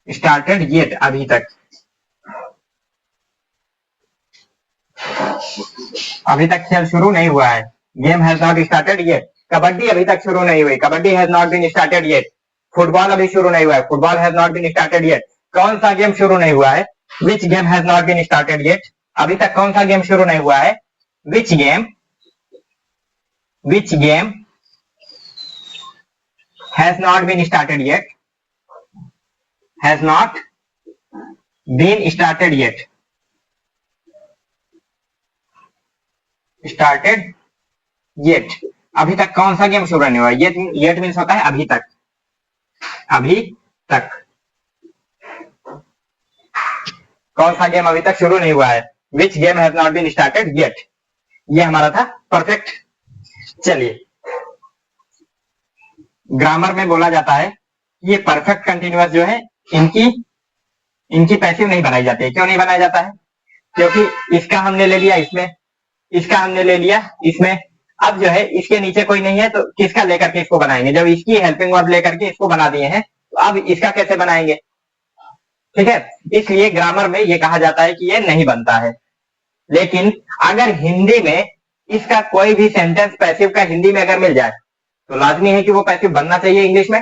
Speaker 1: started yet, अभी तक, अभी तक खेल शुरू नहीं हुआ है। Game has not started yet. Kabaddi अभी तक शुरू नहीं हुई, kabaddi has not been started yet. Football अभी शुरू नहीं हुआ है, football has not been started yet. कौन सा गेम शुरू नहीं हुआ है? Which game has not been started yet. अभी तक कौन सा गेम शुरू नहीं हुआ है? Which game has not been started yet, has not been started yet, started yet. अभी तक कौन सा गेम शुरू नहीं हुआ? येट मीन्स होता है अभी तक, अभी तक। कौन सा गेम अभी तक शुरू नहीं हुआ है? Which game has not been started yet. ये हमारा था परफेक्ट। चलिए, ग्रामर में बोला जाता है ये परफेक्ट कंटिन्यूअस जो है इनकी पैसिव नहीं बनाई जाती है। क्यों नहीं बनाया जाता है? क्योंकि इसका हमने ले लिया इसमें, इसका हमने ले लिया इसमें, अब जो है इसके नीचे कोई नहीं है तो किसका लेकर के इसको बनाएंगे? जब इसकी हेल्पिंग वर्ब लेकर के इसको बना दिए हैं तो अब इसका कैसे बनाएंगे? ठीक है, इसलिए ग्रामर में ये कहा जाता है कि ये नहीं बनता है। लेकिन अगर हिंदी में इसका कोई भी सेंटेंस पैसिव का हिंदी में अगर मिल जाए तो लाजमी है कि वो पैसिव बनना चाहिए इंग्लिश में।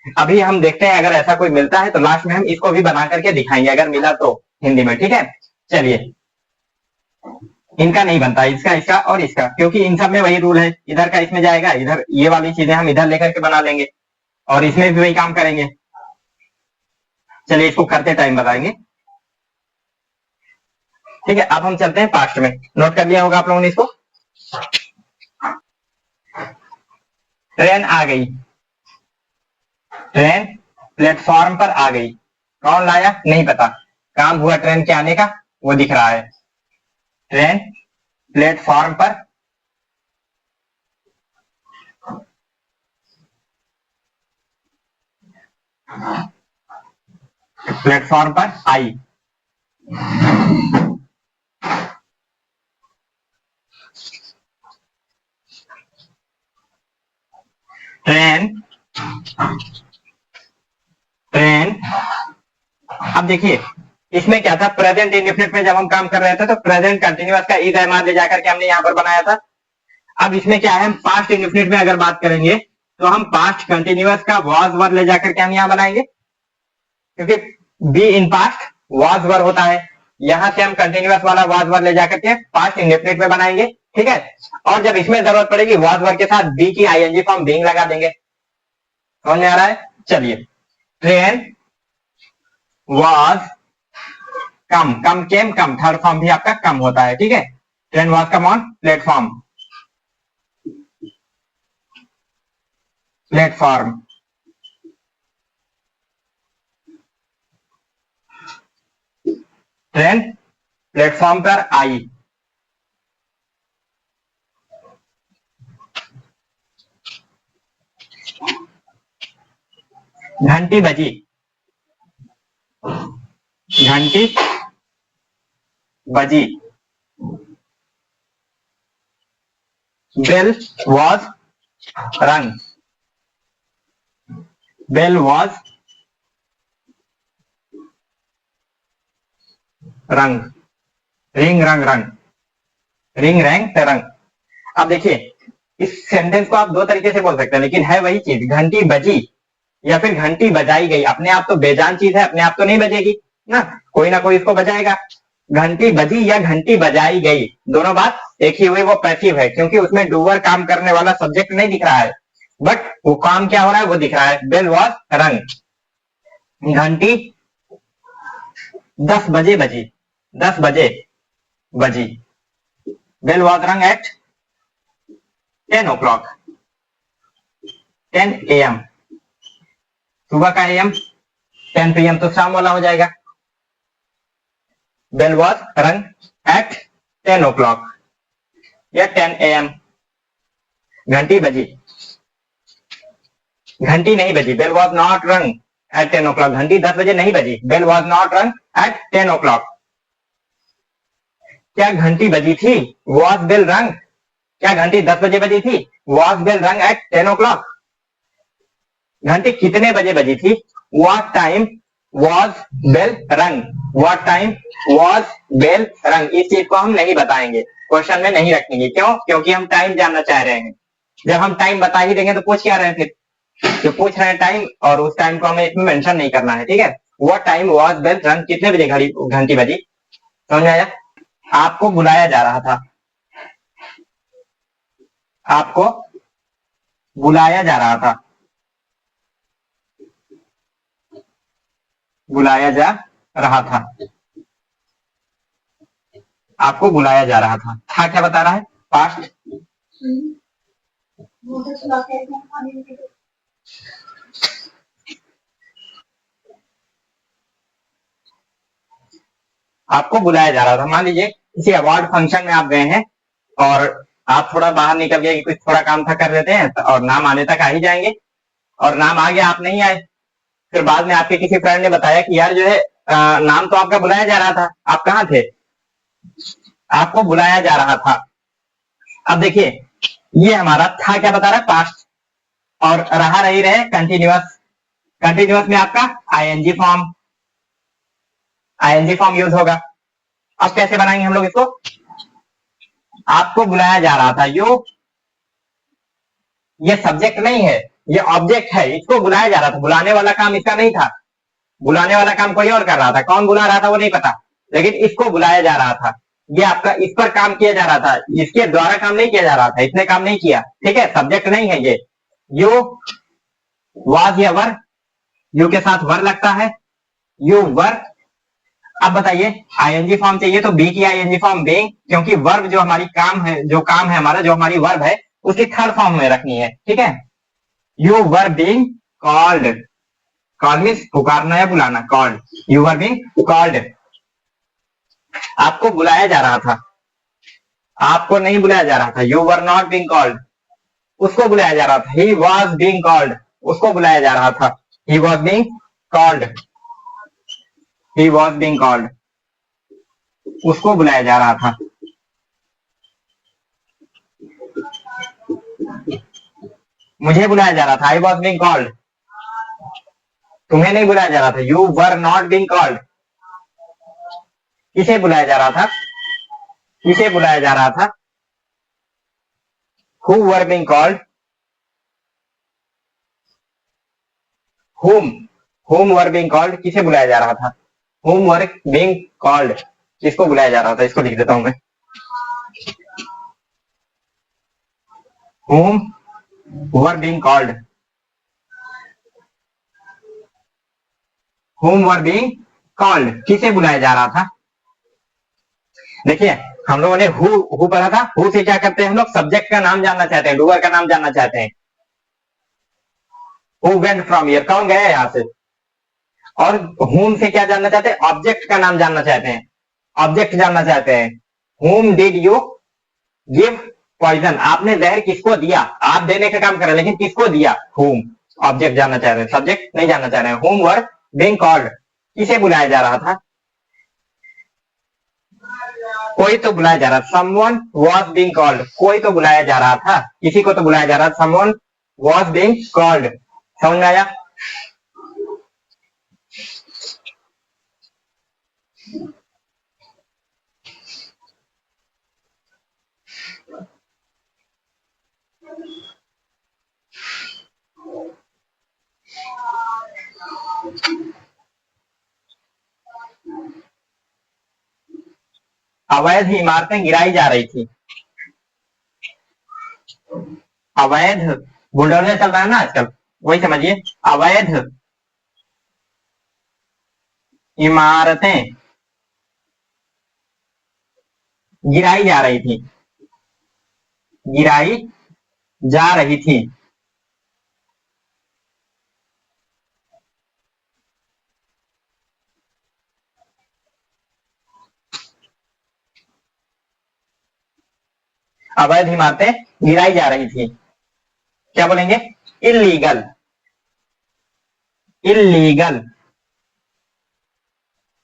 Speaker 1: अभी हम देखते हैं अगर ऐसा कोई मिलता है तो लास्ट में हम इसको भी बना करके दिखाएंगे अगर मिला तो हिंदी में। ठीक है, चलिए, इनका नहीं बनता, इसका और इसका, क्योंकि इन सब में वही रूल है, इधर का इसमें जाएगा, इधर ये वाली चीजें हम इधर लेकर के बना लेंगे और इसमें भी वही काम करेंगे। चलिए, इसको करते टाइम बताएंगे। ठीक है, अब हम चलते हैं पास्ट में। नोट कर लिया होगा आप लोगों ने इसको। ट्रेन आ गई, ट्रेन प्लेटफॉर्म पर आ गई। कौन लाया? नहीं पता। काम हुआ ट्रेन के आने का, वो दिख रहा है। ट्रेन प्लेटफॉर्म पर आई। ट्रेन अब देखिए इसमें क्या था, प्रेजेंट इंडेफिनिट में जब हम काम कर रहे थे तो प्रेजेंट कंटिन्यूअस का इज एम आर ले जाकर के हमने यहां पर बनाया था। अब इसमें क्या है, हम पास्ट इंडेफिनिट में अगर बात करेंगे तो हम पास्ट कंटिन्यूअस का वाज वर ले जाकर के हम यहां बनाएंगे, क्योंकि बी इन पास्ट वाज वर होता है। यहां से हम कंटिन्यूअस वाला वाज वर ले जाकर के पास्ट इंडेफिनिट में बनाएंगे। ठीक है, और जब इसमें जरूरत पड़ेगी वाज वर के साथ बी की आईएनजी फॉर्म बीइंग लगा देंगे। समझ में आ रहा है? चलिए, train was come, come came come, third form भी आपका कम होता है। ठीक है, train was come on platform, platform. Train platform पर आई। घंटी बजी, घंटी बजी। बेल वॉज रंग, बेल वॉज रंग, रिंग रंग रंग, रिंग रैंग रंग। अब देखिए इस सेंटेंस को आप दो तरीके से बोल सकते हैं, लेकिन है वही चीज, घंटी बजी या फिर घंटी बजाई गई। अपने आप तो बेजान चीज है, अपने आप तो नहीं बजेगी ना, कोई ना कोई इसको बजाएगा। घंटी बजी या घंटी बजाई गई, दोनों बात एक ही हुई। वो पैसिव है क्योंकि उसमें डूअर काम करने वाला सब्जेक्ट नहीं दिख रहा है, बट वो काम क्या हो रहा है वो दिख रहा है। बेल वॉज रंग, घंटी 10 बजे बजी, 10 बजे बजी। बेल वॉज रंग एट 10 o'clock, 10 AM। सुबह का AM, 10 PM तो शाम वाला हो जाएगा। बेल वॉज रंग एट 10 o'clock या 10 AM। घंटी बजी, घंटी नहीं बजी, बेल वॉज नॉट रंग, एट 10 o'clock, घंटी 10 बजे नहीं बजी। बेल वॉज नॉट रंग एट 10 o'clock। क्या घंटी बजी थी? वॉज बेल रंग? क्या घंटी 10 बजे बजी थी? वॉज बेल रंग एट 10 o'clock। घंटी कितने बजे बजी थी? व्हाट टाइम वॉज बेल रंग? व्हाट टाइम वॉज बेल रंग? इस चीज को हम नहीं बताएंगे, क्वेश्चन में नहीं रखेंगे। क्यों? क्योंकि हम टाइम जानना चाह रहे हैं। जब हम टाइम बता ही देंगे तो पूछ क्या रहे हैं फिर? जो पूछ रहे हैं टाइम, और उस टाइम को हमें इसमें मेंशन नहीं करना है, ठीक है। व्हाट टाइम वॉज बेल रंग? कितने बजे घड़ी घंटी बजी? समझ में आया? आपको बुलाया जा रहा था, आपको बुलाया जा रहा था, बुलाया जा रहा था, आपको बुलाया जा रहा था क्या बता रहा है? पास्ट। आपको बुलाया जा रहा था। मान लीजिए किसी अवार्ड फंक्शन में आप गए हैं और आप थोड़ा बाहर निकल गए, कुछ थोड़ा काम था कर देते हैं, और नाम आने तक आ ही जाएंगे, और नाम आ गया, आप नहीं आए। फिर बाद में आपके किसी फ्रेंड ने बताया कि यार जो है नाम तो आपका बुलाया जा रहा था, आप कहाँ थे? आपको बुलाया जा रहा था। अब देखिए, ये हमारा था क्या बता रहा है? पास्ट। और रहा रही रहे कंटिन्यूअस। कंटिन्यूअस में आपका ING form, ING form use होगा। अब कैसे बनाएंगे हम लोग इसको? आपको बुलाया जा रहा था, ये सब्जेक्ट नहीं है, ये ऑब्जेक्ट है। इसको बुलाया जा रहा था, बुलाने वाला काम इसका नहीं था। बुलाने वाला काम कोई और कर रहा था, कौन बुला रहा था वो नहीं पता, लेकिन इसको बुलाया जा रहा था। ये आपका, इस पर काम किया जा रहा था, इसके द्वारा काम नहीं किया जा रहा था, इसने काम नहीं किया, ठीक है। सब्जेक्ट नहीं है ये। यू वाज या वर, यू के साथ वर लगता है, यू वर। अब बताइए, आईएनजी फॉर्म चाहिए तो बी की आईएनजी फॉर्म बीइंग, क्योंकि वर्ब जो हमारी काम है, जो काम है हमारा, जो हमारी वर्ब है, उसकी थर्ड फॉर्म में रखनी है, ठीक है। You were being called, call means पुकारना या बुलाना, called, you were being called. आपको बुलाया जा रहा था, आपको नहीं बुलाया जा रहा था। You were not being called, उसको बुलाया जा रहा था। ही वॉज बीइंग कॉल्ड, उसको बुलाया जा रहा था। He was being called, he was being called, उसको बुलाया जा रहा था। मुझे बुलाया जा रहा था, आई वॉज बीइंग कॉल्ड। तुम्हें नहीं बुलाया जा रहा था, you were not being called. किसे बुलाया जा रहा था? किसे बुलाया जा रहा था? Who were being called, whom, whom were being called, किसे बुलाया जा रहा था? whom were being called, किसको बुलाया जा रहा था? इसको लिख देता हूं मैं, whom were being called, whom were being called, किसे बुलाया जा रहा था? देखिए, हम लोगों ने हु पढ़ा था। हु से क्या करते हैं हम लोग? सब्जेक्ट का नाम जानना चाहते हैं, डूअर का नाम जानना चाहते हैं। हु वेंट फ्रॉम हियर, कौन गया यहां से? और whom से क्या जानना चाहते हैं? ऑब्जेक्ट का नाम जानना चाहते हैं, ऑब्जेक्ट जानना चाहते हैं। whom did you give poison, आपने जहर किसको दिया? आप देने का काम कर रहे हैं, लेकिन किसको दिया? whom, ऑब्जेक्ट जानना चाह रहे हैं, सब्जेक्ट नहीं जानना चाह रहे हैं। whom were being called, किसे बुलाया जा रहा था? कोई तो बुलाया जा रहा था। someone was being called, कोई तो बुलाया जा रहा था, किसी को तो बुलाया जा रहा था। someone was being called, समझ में आया? अवैध इमारतें गिराई जा रही थी। अवैध बुलडोजर चल रहा है ना आजकल, वही समझिए। अवैध इमारतें गिराई जा रही थी, गिराई जा रही थी। अवैध इमारतें गिराई जा रही थी, क्या बोलेंगे? इलीगल, इलीगल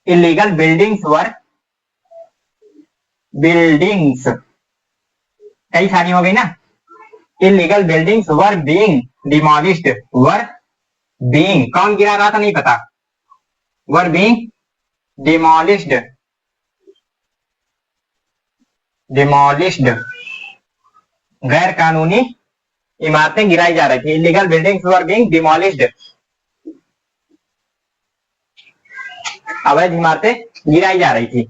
Speaker 1: इलीगल बिल्डिंग्स कई सारी हो गई ना। Illegal buildings were being demolished, were being कौन गिरा रहा था नहीं पता, वर बीइंग डिमोलिश्ड, डिमोलिश्ड गैर कानूनी इमारतें गिराई जा रही थी। Illegal buildings were being demolished, अवैध इमारतें गिराई जा रही थी।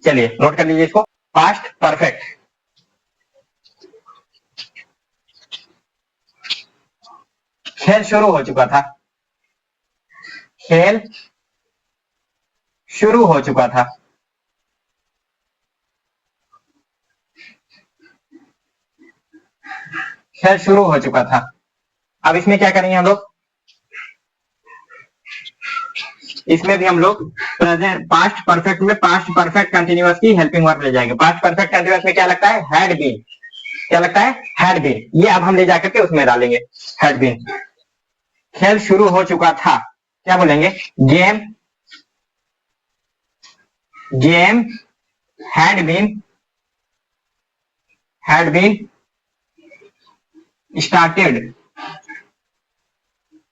Speaker 1: चलिए नोट कर लीजिए इसको। पास्ट परफेक्ट, खेल शुरू हो चुका था, खेल शुरू हो चुका था, खेल शुरू हो चुका था। अब इसमें क्या करेंगे हम लोग, इसमें भी हम लोग प्रेजेंट पास्ट परफेक्ट में पास्ट परफेक्ट कंटिन्यूअस की हेल्पिंग वर्ब ले जाएंगे। पास्ट परफेक्ट कंटिन्यूअस में क्या लगता है, हैड बीन, क्या लगता है, हैड बीन। ये अब हम ले जाकर के उसमें डालेंगे, हैड बीन। खेल शुरू हो चुका था, क्या बोलेंगे, game, game had been started,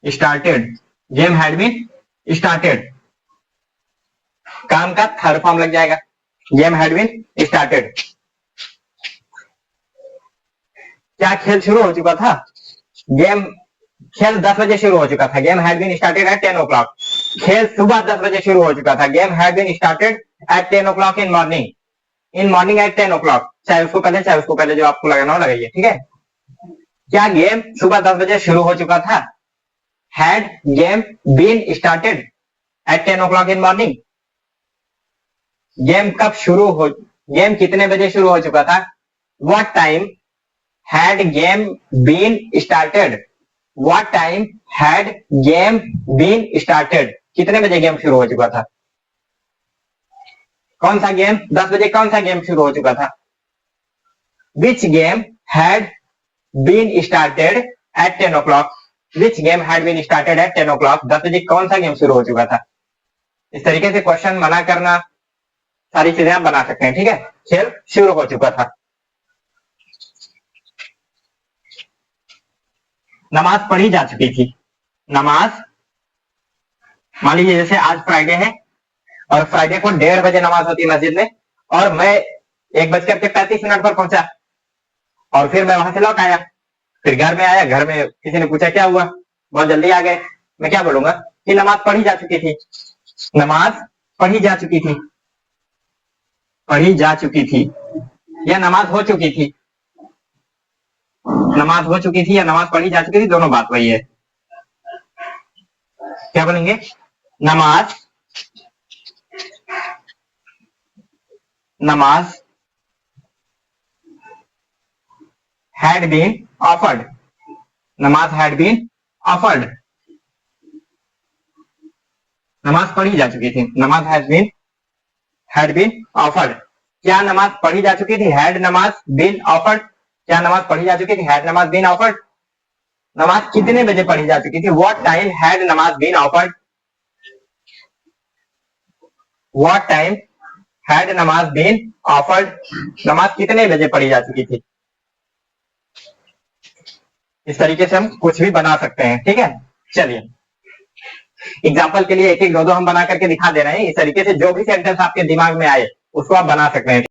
Speaker 1: started, game had been started. काम का थर्ड फॉर्म लग जाएगा, गेम हैड बीन स्टार्टेड। क्या खेल शुरू हो चुका था, गेम, खेल 10 बजे शुरू हो चुका था, game had been started at 10 o'clock। खेल सुबह 10 बजे शुरू हो चुका था, game had been started at 10 o'clock in morning, in morning at 10 o'clock। चाहे उसको पहले जो आपको लगाना हो लगाइए, ठीक है। क्या गेम सुबह 10 बजे शुरू हो चुका था, had game been started at 10 o'clock in morning. Game कब शुरू हो, गेम कितने बजे शुरू हो चुका था, what time had game been started, what time had game been started, कितने बजे गेम शुरू हो चुका था। कौन सा गेम, 10 बजे कौन सा गेम शुरू हो चुका था, which game had been started at 10 o'clock, which game had been started at 10 o'clock, 10 बजे कौन सा गेम शुरू हो चुका था। इस तरीके से क्वेश्चन बना करना, सारी चीजें आप बना सकते हैं, ठीक है। खेल शुरू हो चुका था। नमाज पढ़ी जा चुकी थी, नमाज, मान लीजिए जैसे आज फ्राइडे है और फ्राइडे को 1:30 बजे नमाज होती है मस्जिद में, और मैं 1:35 पर पहुंचा और फिर मैं वहां से लौट आया, फिर घर में आया, घर में किसी ने पूछा क्या हुआ, बहुत जल्दी आ गए, मैं क्या बोलूंगा कि नमाज पढ़ी जा चुकी थी, नमाज पढ़ी जा चुकी थी, पढ़ी जा चुकी थी, या नमाज हो चुकी थी, नमाज हो चुकी थी या नमाज पढ़ी जा चुकी थी, दोनों बात वही है। क्या बोलेंगे, नमाज, नमाज हैड बीन ऑफर्ड, नमाज हैड बीन ऑफर्ड, नमाज पढ़ी जा चुकी थी, नमाज हैड बीन ऑफर्ड। क्या नमाज पढ़ी जा चुकी थी, हैड नमाज बीन ऑफर्ड, क्या नमाज पढ़ी जा चुकी थी, हैड नमाज बीन ऑफर्ड। नमाज कितने बजे पढ़ी जा चुकी थी, what time had namaz been offered, what time had namaz been offered, नमाज कितने बजे पढ़ी जा चुकी थी। इस तरीके से हम कुछ भी बना सकते हैं, ठीक है। चलिए एग्जाम्पल के लिए एक एक दो दो हम बना करके दिखा दे रहे हैं, इस तरीके से जो भी सेंटेंस आपके दिमाग में आए उसको आप बना सकते हैं।